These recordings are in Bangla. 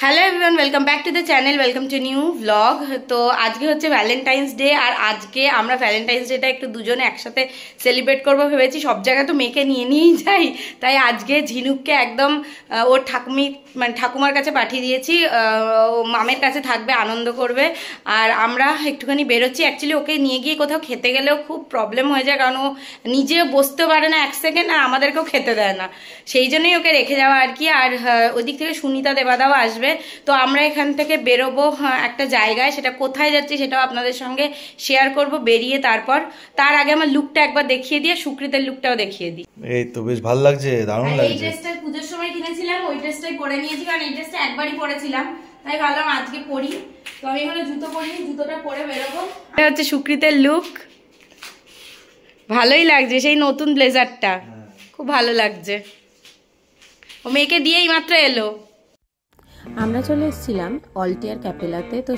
Hello everyone, welcome back to the channel, welcome to new blog. তো আজকে হচ্ছে ভ্যালেন্টাইন্স ডে, আর আজকে আমরা ভ্যালেন্টাইন্স ডেটা একটু দুজনে একসাথে সেলিব্রেট করবো ভেবেছি। সব জায়গায় তো মেয়েকে নিয়েই যাই, তাই আজকে ঝিনুককে একদম ওর ঠাকুমার কাছে পাঠিয়ে দিয়েছি। ও মামের কাছে থাকবে, আনন্দ করবে। আর আমরা একটুখানি বেরোচ্ছি। অ্যাকচুয়ালি ওকে নিয়ে গিয়ে কোথাও খেতে গেলেও খুব প্রবলেম হয়ে যায়, কারণ ও নিজে বসতে পারে না এক সেকেন্ড, আর আমাদেরকেও খেতে দেয় না। সেই জন্যই ওকে রেখে যাওয়া আর কি। আর ওদিক থেকে সুনিতা দেবাদাও আসবে। তো আমরা এখান থেকে বেরোবো একটা জায়গায়, সেটা কোথায় যাচ্ছি সেটাও আপনাদের সঙ্গে শেয়ার করব বেরিয়ে। তার আগে আমার লুকটা একবার দেখিয়ে দিয়ে সুকৃতের লুকটাও দেখিয়ে দিই। এই তো বেশ ভালো লাগছে, দারুণ লাগছে। এই ড্রেসটা পুজোর সময় কিনেছিলাম, ওই ড্রেসটাই পরে নিয়েছি, কারণ এই ড্রেসটা একবারই পরেছিলাম, তাই ভাবলাম আজকে পরি। তো আমি এখানে জুতো পরিনি, জুতোটা পরে বেরোবো। এটা হচ্ছে সুকৃতের লুক, ভালোই লাগছে। সেই নতুন ব্লেজারটা খুব ভালো লাগছে। ও মেয়েকে দিয়েই মাত্র এলো। আমরা চলে এসেছিলাম অল্টিয়ার ক্যাপেলাতে। তো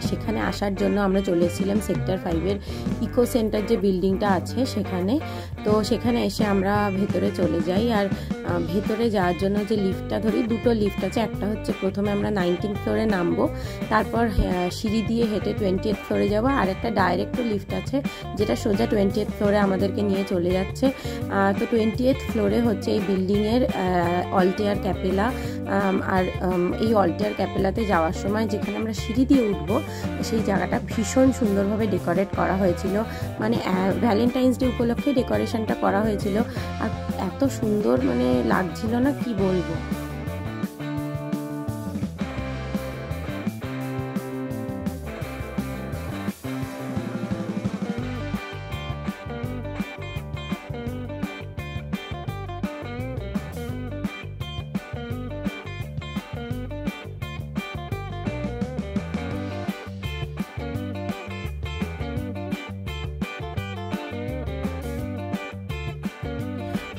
সেখানে আসার জন্য আমরা চলে এসেছিলাম সেক্টর 5-এর ইকো সেন্টার যে বিল্ডিংটা আছে সেখানে। তো সেখানে এসে আমরা ভেতরে চলে যাই। আর ভেতরে যাওয়ার জন্য যে লিফটটা ধরি, দুটো লিফট আছে। একটা হচ্ছে প্রথমে আমরা 19th ফ্লোরে নামবো, তারপর সিঁড়ি দিয়ে হেঁটে 20th ফ্লোরে যাবো। আর একটা ডাইরেক্ট লিফট আছে যেটা সোজা 20th ফ্লোরে আমাদেরকে নিয়ে চলে যাচ্ছে। তো 20th ফ্লোরে হচ্ছে এই বিল্ডিংয়ের অল্টিয়ার ক্যাপেলা। আর এই অল্টিয়ার ক্যাপেলাতে যাওয়ার সময় যেখানে আমরা সিঁড়ি দিয়ে উঠবো, সেই জায়গাটা ভীষণ সুন্দরভাবে ডেকোরেট করা হয়েছিল। মানে ভ্যালেন্টাইন্স ডে উপলক্ষে ডেকোরেশনটা করা হয়েছিল, আর এত সুন্দর মানে লাগছিল না, কি বলবো।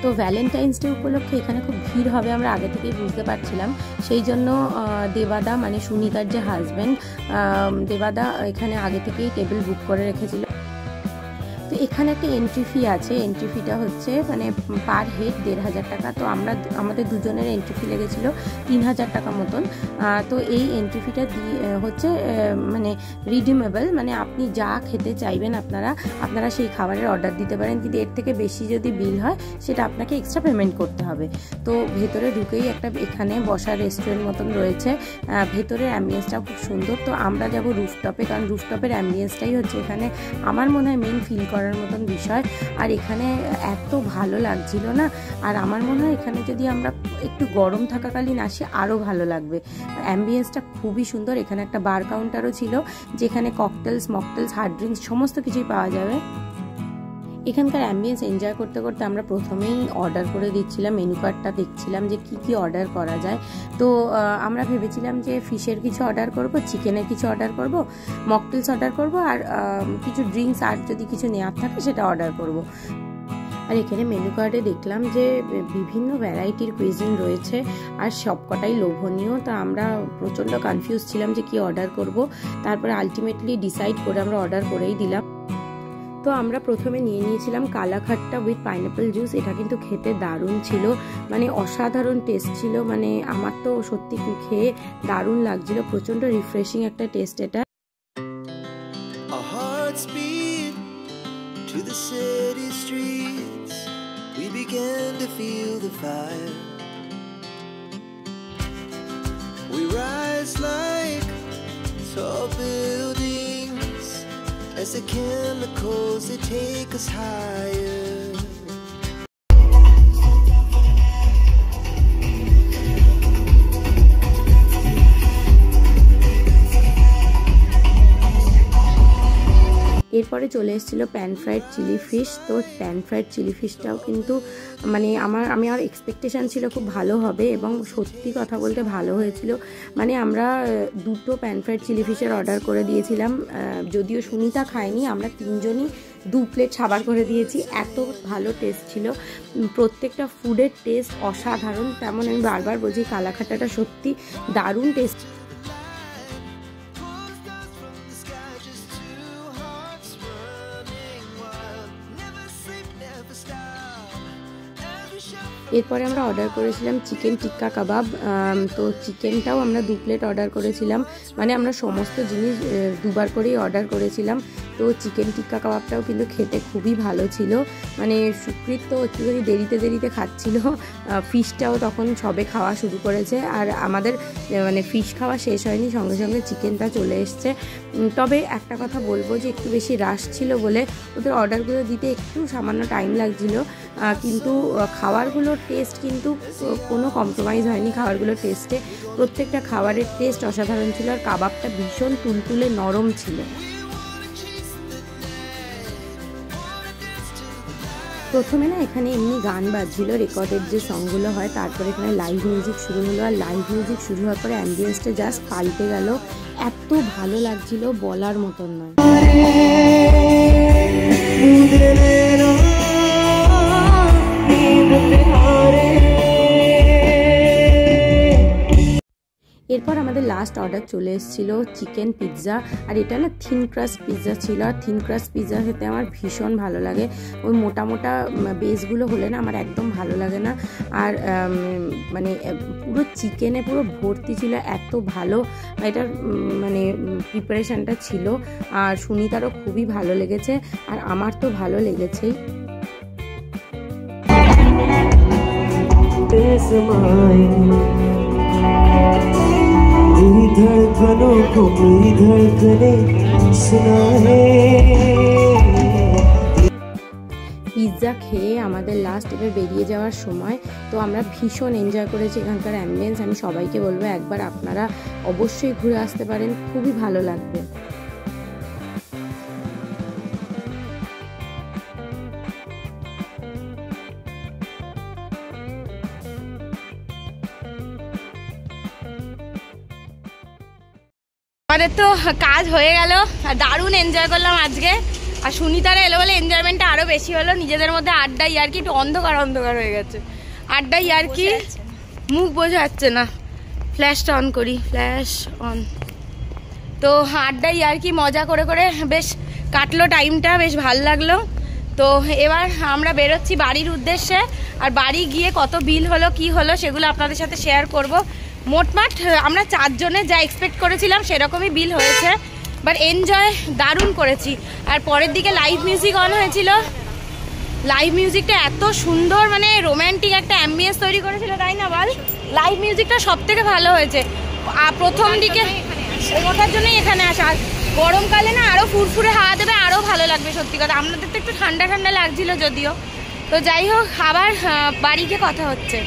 তো ভ্যালেন্টাইন্স ডে উপলক্ষে এখানে খুব ভিড় হবে আমরা আগে থেকেই বুঝতে পারছিলাম। সেই জন্য দেবাদা মানে সুনিতার যে হাজব্যান্ড দেবাদা এখানে আগে থেকেই টেবিল বুক করে রেখেছিল। তো এখানে একটা এন্ট্রি ফি আছে। এন্ট্রি ফিটা হচ্ছে মানে পার হেড 1500 টাকা। তো আমাদের দুজনের এন্ট্রি ফি লেগেছিল 3000 টাকা মতন। তো এই এন্ট্রি ফিটা হচ্ছে মানে রিডিমেবল, মানে আপনি যা খেতে চাইবেন আপনারা সেই খাবারের অর্ডার দিতে পারেন, কিন্তু এর থেকে বেশি যদি বিল হয় সেটা আপনাকে এক্সট্রা পেমেন্ট করতে হবে। তো ভেতরে ঢুকেই একটা এখানে বসার রেস্টুরেন্ট মতন রয়েছে। ভেতরের অ্যাম্বিয়েন্সটাও খুব সুন্দর। তো আমরা যাব রুফটপে, কারণ রুফটপের অ্যাম্বিয়েন্সটাই হচ্ছে এখানে আমার মনে হয় মেন ফিল করার মতন বিষয়। আর এখানে এত ভালো লাগছিল না, আর আমার মনে হয় এখানে যদি আমরা একটু গরম থাকাকালীন আসি আরও ভালো লাগবে। অ্যাম্বিয়েন্সটা খুবই সুন্দর। এখানে একটা বার কাউন্টারও ছিল, যেখানে ককটেলস, মকটেলস, হার্ড ড্রিঙ্কস সমস্ত কিছুই পাওয়া যাবে। এখানকার অ্যাম্বিয়েন্স এনজয় করতে করতে আমরা প্রথমেই অর্ডার করে দিচ্ছিলাম, মেনু কার্ডটা দেখছিলাম যে কি অর্ডার করা যায়। তো আমরা ভেবেছিলাম যে ফিশের কিছু অর্ডার করব, চিকেনের কিছু অর্ডার করব, মকটেলস অর্ডার করব, আর কিছু ড্রিঙ্কস আর যদি কিছু নেওয়ার থাকে সেটা অর্ডার করব। আর এখানে মেনু কার্ডে দেখলাম যে বিভিন্ন ভ্যারাইটির কুইজিন রয়েছে, আর সবকটাই লোভনীয়। তা আমরা প্রচণ্ড কনফিউজ ছিলাম যে কি অর্ডার করব। তারপরে আলটিমেটলি ডিসাইড করে আমরা অর্ডার করেই দিলাম। তো আমরা প্রথমে নিয়েছিলাম কালাখাট্টা উইথ পাইনাপেল জুস। এটা কিন্তু খেতে দারুণ ছিল, মানে অসাধারণ টেস্ট ছিল। মানে আমার তো সত্যি খেয়ে দারুণ লাগছিল, প্রচণ্ড রিফ্রেশিং একটা টেস্ট এটা। As the chemicals, they take us higher. এরপরে চলে এসেছিলো প্যান ফ্রাইড চিলি ফিশ। তো প্যান ফ্রাইড চিলি ফিশটাও কিন্তু মানে আমি আর এক্সপেকটেশান ছিল খুব ভালো হবে, এবং সত্যি কথা বলতে ভালো হয়েছিল। মানে আমরা দুটো প্যান ফ্রাইড চিলি ফিশের অর্ডার করে দিয়েছিলাম, যদিও সুনিতা খায়নি, আমরা তিনজনই 2 প্লেট খাবার করে দিয়েছি। এত ভালো টেস্ট ছিল, প্রত্যেকটা ফুডের টেস্ট অসাধারণ। তেমন আমি বারবার বলছি কালাখাট্টাটা সত্যি দারুণ test. Never stop. Every shot. এরপরে আমরা অর্ডার করেছিলাম চিকেন টিক্কা কাবাব। তো চিকেনটাও আমরা 2 প্লেট অর্ডার করেছিলাম, মানে আমরা সমস্ত জিনিস দুবার করেই অর্ডার করেছিলাম। তো চিকেন টিক্কা কাবাবটাও কিন্তু খেতে খুবই ভালো ছিল। মানে সুকৃত তো একটুখানি দেরিতে খাচ্ছিল, ফিশটাও তখন সবে খাওয়া শুরু করেছে, আর আমাদের মানে ফিশ খাওয়া শেষ হয়নি, সঙ্গে সঙ্গে চিকেনটা চলে এসছে। তবে একটা কথা বলবো যে একটু বেশি রাশ ছিল বলে ওদের অর্ডারগুলো দিতে একটু সামান্য টাইম লাগছিল, কিন্তু খাবারগুলোর টেস্ট কিন্তু কোনো কম্প্রোমাইজ হয়নি। খাবারগুলোর টেস্টে প্রত্যেকটা খাবারের টেস্ট অসাধারণ ছিল, আর কাবাবটা ভীষণ তুলতুলে নরম ছিল। প্রথমে না এখানে এমনি গান বাজছিল, রেকর্ডেড যে সংগুলো হয়, তারপরে এখানে লাইভ মিউজিক শুরু হলো, আর লাইভ মিউজিক শুরু হওয়ার পরে অ্যাম্বিয়েন্সটা জাস্ট পাল্টে গেল। এত ভালো লাগছিল বলার মতন নয়। এরপর আমাদের লাস্ট অর্ডার চলে এসেছিলো চিকেন পিৎজা, আর এটা না থিন ক্রাস্ট পিৎজা ছিল। আর থিন ক্রাস্ট পিৎজা খেতে আমার ভীষণ ভালো লাগে, ওই মোটা মোটা বেসগুলো হলে না আমার একদম ভালো লাগে না। আর মানে পুরো চিকেনে পুরো ভর্তি ছিল, এত ভালো এটার মানে প্রিপারেশানটা ছিল। আর সুনিতারও খুবই ভালো লেগেছে, আর আমার তো ভালো লেগেছেই। धड़कनों को मेरी धड़कने सुनाए। পিৎজা খেয়ে আমাদের লাস্ট এবার বেরিয়ে যাওয়ার সময়, তো আমরা ভীষণ এনজয় করেছি এখানকার অ্যাম্বিয়েন্স। আমি সবাইকে বলবো একবার আপনারা অবশ্যই ঘুরে আসতে পারেন, খুবই ভালো লাগবে। আমাদের তো কাজ হয়ে গেল, আর দারুণ এনজয় করলাম আজকে। আর সুনিতারা এলো বলে এনজয়মেন্টটা আরও বেশি হলো। নিজেদের মধ্যে আড্ডা ইয়ার্কি, একটু অন্ধকার হয়ে গেছে, আড্ডা ইয়ার্কি, মুখ বোঝা যাচ্ছে না। ফ্ল্যাশটা অন করি, ফ্ল্যাশ অন। তো আড্ডা ইয়ার্কি মজা করে করে বেশ কাটলো টাইমটা, বেশ ভাল লাগলো। তো এবার আমরা বেরোচ্ছি বাড়ির উদ্দেশ্যে, আর বাড়ি গিয়ে কত বিল হলো কি হলো সেগুলো আপনাদের সাথে শেয়ার করব। মোটমাট আমরা 4 জনে যা এক্সপেক্ট করেছিলাম সেরকমই বিল হয়েছে, বাট এনজয় দারুণ করেছি। আর পরের দিকে লাইভ মিউজিক অন হয়েছিল, লাইভ মিউজিকটা এত সুন্দর, মানে রোম্যান্টিক একটা অ্যাম্বিয়েন্স তৈরি করেছিল, তাই না বল? লাইভ মিউজিকটা সব থেকে ভালো হয়েছে প্রথম দিকে, ওটার জন্যই এখানে আসা। গরমকালে না আরও ফুরফুরে হাওয়া দেবে, আরও ভালো লাগবে। সত্যি কথা, আমাদের তো একটু ঠান্ডা ঠান্ডা লাগছিল যদিও। তো যাই হোক, আবার বাড়ি গিয়ে কথা হচ্ছে।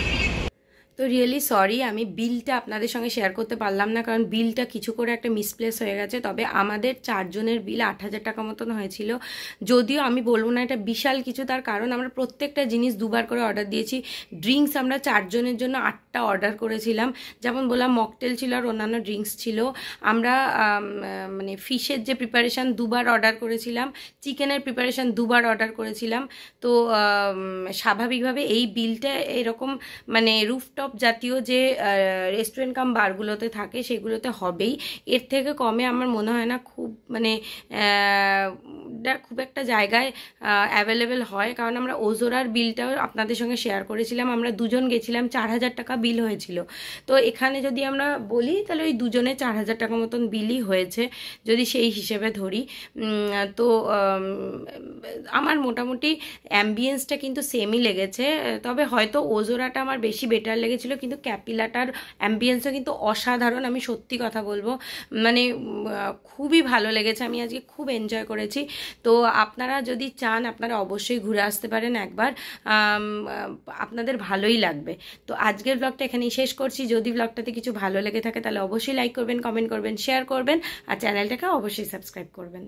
তো রিয়েলি সরি, আমি বিলটা আপনাদের সঙ্গে শেয়ার করতে পারলাম না, কারণ বিলটা কিছু করে একটা মিসপ্লেস হয়ে গেছে। তবে আমাদের 4 জনের বিল 8,000 টাকা মতন হয়েছিল। যদিও আমি বলবো না এটা বিশাল কিছু, তার কারণ আমরা প্রত্যেকটা জিনিস দুবার করে অর্ডার দিয়েছি। ড্রিঙ্কস আমরা 4 জনের জন্য 8টা অর্ডার করেছিলাম, যেমন বললাম মকটেল ছিল আর অন্যান্য ড্রিঙ্কস ছিল। আমরা মানে ফিশের যে প্রিপারেশান দুবার অর্ডার করেছিলাম, চিকেনের প্রিপারেশান দুবার অর্ডার করেছিলাম। তো স্বাভাবিকভাবে এই বিলটা এরকম মানে রুফটপ জাতীয় যে রেস্টুরেন্ট কাম বারগুলোতে থাকে সেগুলোতে হবেই, এর থেকে কমে আমার মনে হয় না খুব মানে খুব একটা জায়গায় অ্যাভেলেবেল হয়। কারণ আমরা ওজোরার বিলটাও আপনাদের সঙ্গে শেয়ার করেছিলাম, আমরা 2 জন গেছিলাম, 4,000 টাকা বিল হয়েছিল। তো এখানে যদি আমরা বলি তাহলে ওই 2 জনে 4,000 টাকা মতন বিলই হয়েছে, যদি সেই হিসেবে ধরি। তো আমার মোটামুটি অ্যাম্বিয়েন্সটা কিন্তু সেমই লেগেছে, তবে হয়তো ওজোরাটা আমার বেশি বেটার লেগেছিল, কিন্তু ক্যাপিলাটার অ্যাম্বিয়েন্সও কিন্তু অসাধারণ। আমি সত্যি কথা বলবো, মানে খুবই ভালো লেগেছে, আমি আজকে খুব এনজয় করেছি। তো আপনারা যদি চান আপনারা অবশ্যই ঘুরে আসতে পারেন একবার, আপনাদের ভালোই লাগবে। তো আজকের ব্লগটা এখানেই শেষ করছি। যদি ব্লগটাতে কিছু ভালো লেগে থাকে তাহলে অবশ্যই লাইক করবেন, কমেন্ট করবেন, শেয়ার করবেন, আর চ্যানেলটাকে অবশ্যই সাবস্ক্রাইব করবেন।